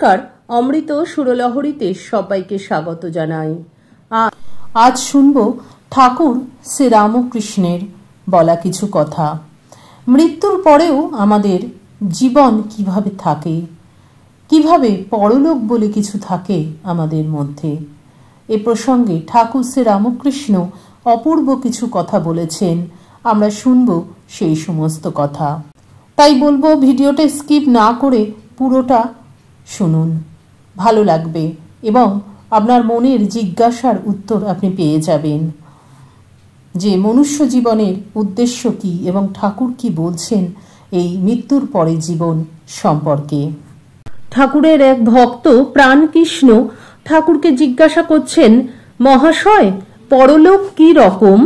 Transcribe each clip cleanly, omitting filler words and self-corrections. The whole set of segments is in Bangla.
নমস্কার, অমৃত সুরলহরীতে সবাইকে স্বাগত জানাই। আজ শুনব ঠাকুর শ্রীরামকৃষ্ণের বলা কিছু কথা। মৃত্যুর পরেও আমাদের জীবন কিভাবে থাকে, কিভাবে পরলোক বলে কিছু থাকে আমাদের মধ্যে, এ প্রসঙ্গে ঠাকুর শ্রীরামকৃষ্ণ অপূর্ব কিছু কথা বলেছেন। আমরা শুনব সেই সমস্ত কথা। তাই বলবো, ভিডিওটা স্কিপ না করে পুরোটা শুনুন, ভালো লাগবে এবং আপনার মনের জিজ্ঞাসার উত্তর আপনি পেয়ে যাবেন যে মনুষ্য জীবনের উদ্দেশ্য কি এবং ঠাকুর কি বলছেন এই মৃত্যুর পরে জীবন সম্পর্কে। ঠাকুরের এক ভক্ত প্রাণকৃষ্ণ ঠাকুরকে জিজ্ঞাসা করছেন, মহাশয়, পরলোক কি রকম?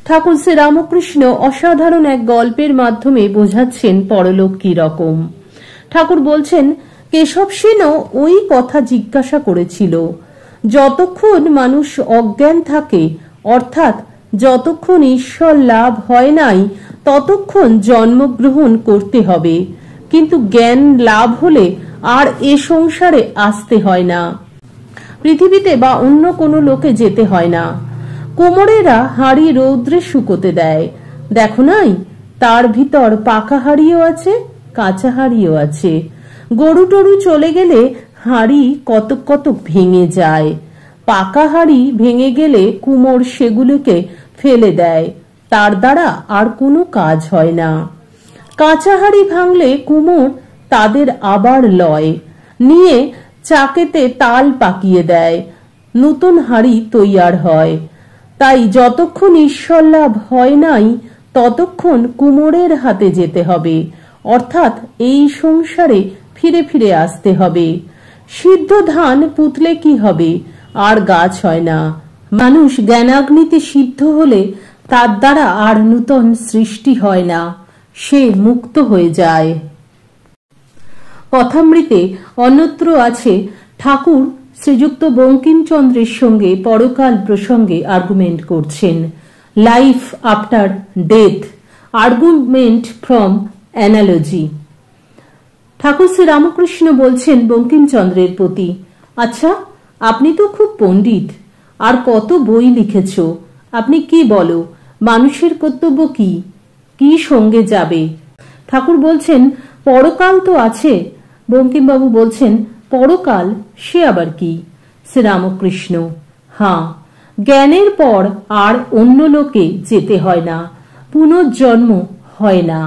ঠাকুর শ্রীরামকৃষ্ণ অসাধারণ এক গল্পের মাধ্যমে বোঝাচ্ছেন পরলোক কি রকম। ঠাকুর বলছেন, কেশব সেনও ওই কথা জিজ্ঞাসা করেছিল। যতক্ষণ মানুষ অজ্ঞান থাকে, অর্থাৎ যতক্ষণ ঈশ্বর লাভ হয় নাই, ততক্ষণ জন্মগ্রহণ করতে হবে, কিন্তু জ্ঞান লাভ হলে আর এ সংসারে আসতে হয় না, পৃথিবীতে বা অন্য কোনো লোকে যেতে হয় না। কোমরেরা হাড়ি রৌদ্রে শুকোতে দেয়, দেখো নাই, তার ভিতর পাকা হাড়িও আছে, কাঁচা হাড়িও আছে। গরু টরু চলে গেলে হাড়ি কতক কতক ভেঙে যায়। পাকা হাড়ি ভেঙে গেলে কুমোর সেগুলোকে ফেলে দেয়, তার দ্বারা আর কোনো কাজ হয় না। কাঁচা হাড়ি ভাঙলে কুমোর তাদের আবার লয়, নিয়ে চাকেতে তাল পাকিয়ে দেয়, নতুন হাড়ি তৈয়ার হয়। তাই যতক্ষণ ঈশ্বর লাভ হয় নাই, ততক্ষণ কুমোরের হাতে যেতে হবে, অর্থাৎ এই সংসারে ফিরে ফিরে আসতে হবে। সিদ্ধ ধান পুতলে কি হবে, আর গাছ হয় না। মানুষ জ্ঞানাগ্নিতে সিদ্ধ হলে তার দ্বারা আর নূতন সৃষ্টি হয় না, সে মুক্ত হয়ে যায়। কথামৃতে অন্যত্র আছে, ঠাকুর শ্রীযুক্ত বঙ্কিমচন্দ্রের সঙ্গে পরকাল প্রসঙ্গে আর্গুমেন্ট করছেন। Life after death, argument from analogy. Thakur Sri Ramakrishna বলছেন বঙ্কিমচন্দ্রের প্রতি, আচ্ছা, আপনি তো খুব পণ্ডিত, আর কত বই লিখেছ, আপনি কি বলো, মানুষের কর্তব্য কি, কি সঙ্গে যাবে? ঠাকুর বলছেন, পরকাল তো আছে। বঙ্কিমবাবু বলছেন, পরকাল সে আবার কি? শ্রীরামকৃষ্ণ, হ্যাঁ, জ্ঞানের পর আর অন্য লোকে যেতে হয় না, পুনর্জন্ম হয় না।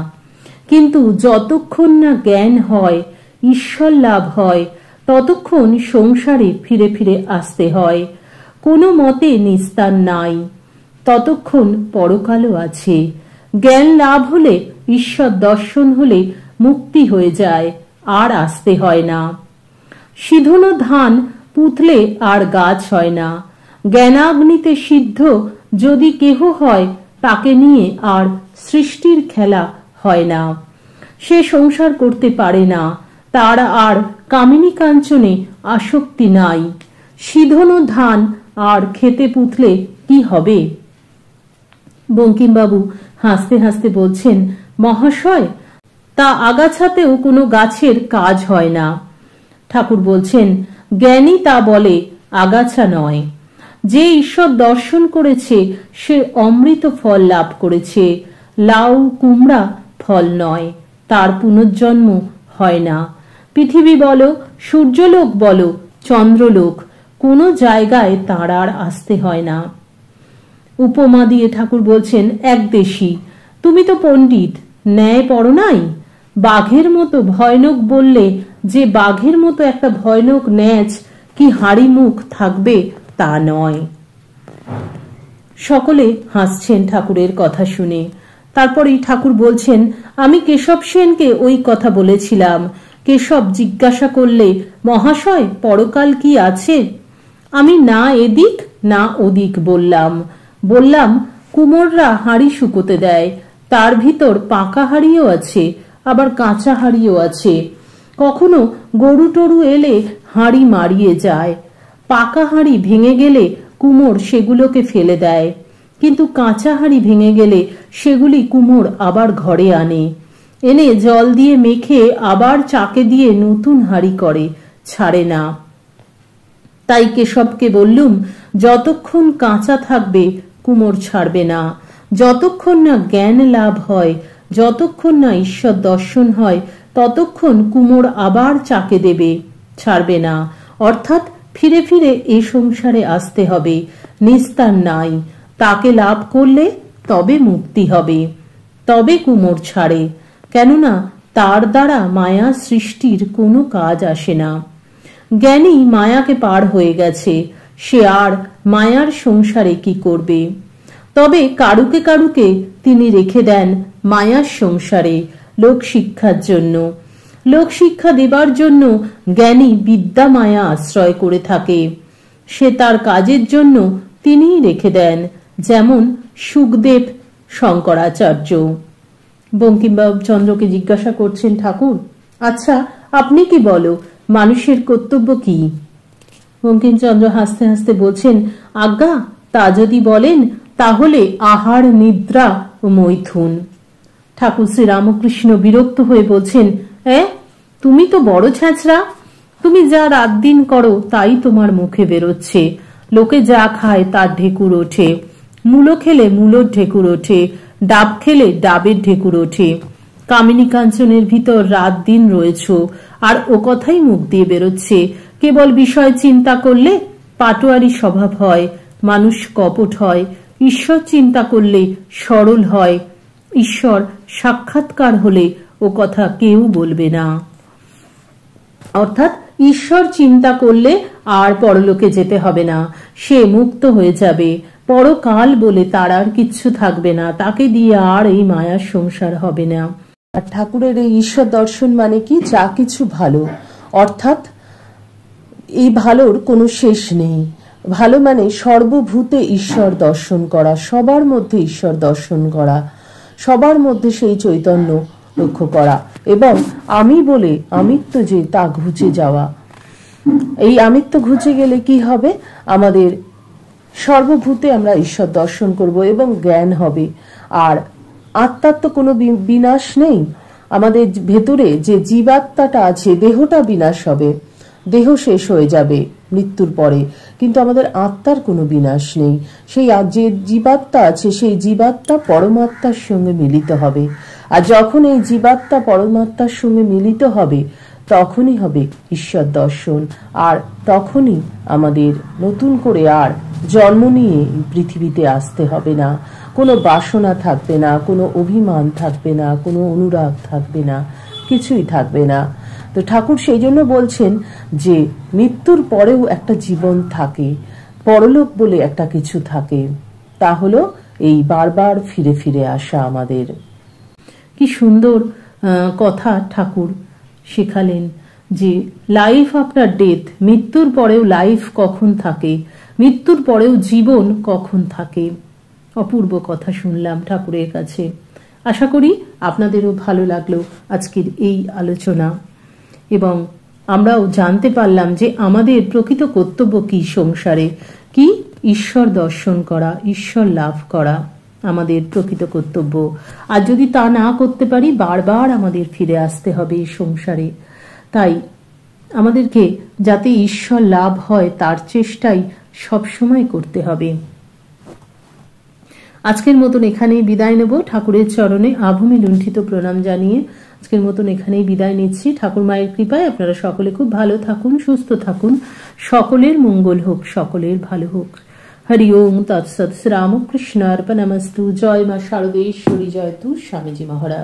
কিন্তু যতক্ষণ না জ্ঞান হয়, ঈশ্বর লাভ হয়, ততক্ষণ সংসারে ফিরে ফিরে আসতে হয়। কোনো মতে নিস্তার নাই, ততক্ষণ পরকালও আছে। জ্ঞান লাভ হলে, ঈশ্বর দর্শন হলে মুক্তি হয়ে যায়, আর আসতে হয় না। সিধনো ধান পুতলে আর গাছ হয় না। জ্ঞানাগ্নিতে সিদ্ধ যদি কেহ হয়, তাকে নিয়ে আর সৃষ্টির খেলা হয় না। সে সংসার করতে পারে না, তার আর কামিনী কাঞ্চনে আসক্তি নাই। সিধনো ধান আর খেতে পুতলে কি হবে? বঙ্কিমবাবু হাসতে হাসতে বলছেন, মহাশয়, তা আগাছাতেও কোনো গাছের কাজ হয় না। ঠাকুর বলছেন, জ্ঞানী তা বলে, আগাছা নয়। যে ঈশ্বর দর্শন করেছে সে অমৃত ফল লাভ করেছে, লাউ কুমড়া ফল নয়, তার পুনর্জন্ম হয় না। পৃথিবী বলো, সূর্যলোক বলো, চন্দ্রলোক, কোনো জায়গায় তার আর আসতে হয় না। উপমা দিয়ে ঠাকুর বলছেন, একদেশী, তুমি তো পণ্ডিত, ন্যায় পড়ো নাই? বাঘের মতো ভয়ানক বললে যে বাঘের মতো একটা ভয়ানক ন্যাচ কি হাড়ি মুখ থাকবে, তা নয়। সকলে হাসছেন ঠাকুরের কথা শুনে। তারপরেই ঠাকুর বলছেন, আমি কেশব সেনকে ওই কথা বলেছিলাম। কেশব জিজ্ঞাসা করলে, মহাশয়, পরকাল কি আছে? আমি না এদিক না ওদিক বললাম, কুমোররা হাড়ি শুকোতে দেয়, তার ভিতর পাকা হাড়িও আছে, আবার কাঁচা হাড়িও আছে। কখনো গরু টরু এলে হাড়ি মারিয়ে যায়। পাকা হাড়ি ভেঙে গেলে কুমোর সেগুলোকে ফেলে দেয়, কিন্তু কাঁচা হাড়ি ভেঙে গেলে সেগুলি কুমোর আবার ঘরে আনে। এনে জল দিয়ে মেখে আবার চাকে দিয়ে নতুন হাঁড়ি করে, ছাড়ে না। তাই কেশবকে বললুম, যতক্ষণ কাঁচা থাকবে কুমোর ছাড়বে না, যতক্ষণ না জ্ঞান লাভ হয়, যতক্ষণ না ঈশ্বর দর্শন হয়, ততক্ষণ কুমোর আবার চাকে দেবে, ছাড়বে না। অর্থাৎ ফিরে ফিরে এই সংসারে আসতে হবে, নিস্তার নাই। তাকে লাভ করলে তবে মুক্তি হবে, তবে কুমোর ছাড়ে। কেননা তার দ্বারা মায়া সৃষ্টির কোনো কাজ আসে না। জ্ঞানী মায়াকে পার হয়ে গেছে, সে আর মায়ার সংসারে কি করবে? তবে কারুকে কারুকে তিনি রেখে দেন মায়ার সংসারে লোকশিক্ষার জন্য। লোকশিক্ষা দেবার জন্য জ্ঞানী বিদ্যা মায়া আশ্রয় করে থাকে। সে তার কাজের জন্য তিনিই রেখে দেন, যেমন সুখদেব শঙ্করাচার্য। বঙ্কিমবাবু চন্দ্রকে জিজ্ঞাসা করছেন, ঠাকুর, আচ্ছা আপনি কি বলো, মানুষের কর্তব্য কি? বঙ্কিমচন্দ্র হাসতে হাসতে বলছেন, আজ্ঞা, তা যদি বলেন তাহলে আহার, নিদ্রা ও মৈথুন। ঠাকুর শ্রীরামকৃষ্ণ বিরক্ত হয়ে বলছেন, তুমি তো বড় ছ্যাঁচড়া, তুমি যা রাত দিন করো তাই তোমার মুখে বেরোচ্ছে। লোকে যা খায় তার ঢেকুর ওঠে, মূলো খেলে মূলোর ঢেকুর ওঠে, ডাব খেলে ডাবের ঢেকুর ওঠে। কামিনী কাঞ্চনের ভিতর রাত দিন রয়েছ, আর ও কথাই মুখ দিয়ে বেরোচ্ছে। কেবল বিষয় চিন্তা করলে পাটোয়ারি স্বভাব হয়, মানুষ কপট হয়। ঈশ্বর চিন্তা করলে সরল হয়। ঈশ্বর সাক্ষাৎকার হলে ও কথা কেউ বলবে না। অর্থাৎ ঈশ্বর চিন্তা করলে আর পরলোকে যেতে হবে না, সে মুক্ত হয়ে যাবে। পরকাল বলে তার আর কিচ্ছু থাকবে না, তাকে দিয়ে আর এই মায়ার সংসার হবে না। আর ঠাকুরের এই ঈশ্বর দর্শন মানে কি? যা কিছু ভালো, অর্থাৎ এই ভালোর কোনো শেষ নেই। ভালো মানে সর্বভূতে ঈশ্বর দর্শন করা, সবার মধ্যে ঈশ্বর দর্শন করা, সবার মধ্যে সেই চৈতন্য লক্ষ্য করা, এবং আমি বলে আমিত্ব যে তা ঘুচে যাওয়া। এই আমিত্ব ঘুচে গেলে কি হবে? আমাদের সর্বভূতে আমরা ঈশ্বর দর্শন করব এবং জ্ঞান হবে। আর আত্মার তো কোনো বিনাশ নেই। আমাদের ভেতরে যে জীবাত্মাটা আছে, দেহটা বিনাশ হবে, দেহ শেষ হয়ে যাবে মৃত্যুর পরে, কিন্তু আমাদের আত্মার কোনো বিনাশ নেই। সেই যে জীবাত্মা আছে, সেই জীবাত্মা পরমাত্মার সঙ্গে মিলিত হবে। আর যখন এই জীবাত্মা পরমাত্মার সঙ্গে মিলিত হবে, তখনই হবে ঈশ্বর দর্শন। আর তখনই আমাদের নতুন করে আর জন্ম নিয়ে পৃথিবীতে আসতে হবে না। কোনো বাসনা থাকবে না, কোনো অভিমান থাকবে না, কোনো অনুরাগ থাকবে না, কিছুই থাকবে না। তো ঠাকুর সেই জন্য বলছেন যে মৃত্যুর পরেও একটা জীবন থাকে, পরলোক বলে একটা কিছু থাকে। তা হলো এই বারবার ফিরে ফিরে আসা আমাদের। কি সুন্দর কথা ঠাকুর শেখালেন যে লাইফ আফটার ডেথ, মৃত্যুর পরেও লাইফ কখন থাকে, মৃত্যুর পরেও জীবন কখন থাকে। অপূর্ব কথা শুনলাম ঠাকুরের কাছে। আশা করি আপনাদেরও ভালো লাগলো আজকের এই আলোচনা, এবং আমরাও জানতে পারলাম যে আমাদের প্রকৃত কর্তব্য কি সংসারে, কি ঈশ্বর দর্শন করা, ঈশ্বর লাভ করা আমাদের প্রকৃত কর্তব্য। আর যদি তা না করতে পারি, বারবার আমাদের ফিরে আসতে হবে এই সংসারে। তাই আমাদেরকে যাতে ঈশ্বর লাভ হয় তার চেষ্টাই সবসময় করতে হবে। আজকের মতন এখানেই বিদায় নেব। ঠাকুরের চরণে আভূমি লুণ্ঠিত প্রণাম জানিয়ে আজকের মতন এখানেই বিদায় নিচ্ছি। ঠাকুর মায়ের কৃপায় আপনারা সকলে খুব ভালো থাকুন, সুস্থ থাকুন, সকলের মঙ্গল হোক, সকলের ভালো হোক। হরি ওম তৎসৎ। শ্রীরামকৃষ্ণ অর্পণমস্তু। জয় মা শারদেশ্বরী, জয় তু স্বামীজি মহারাজ।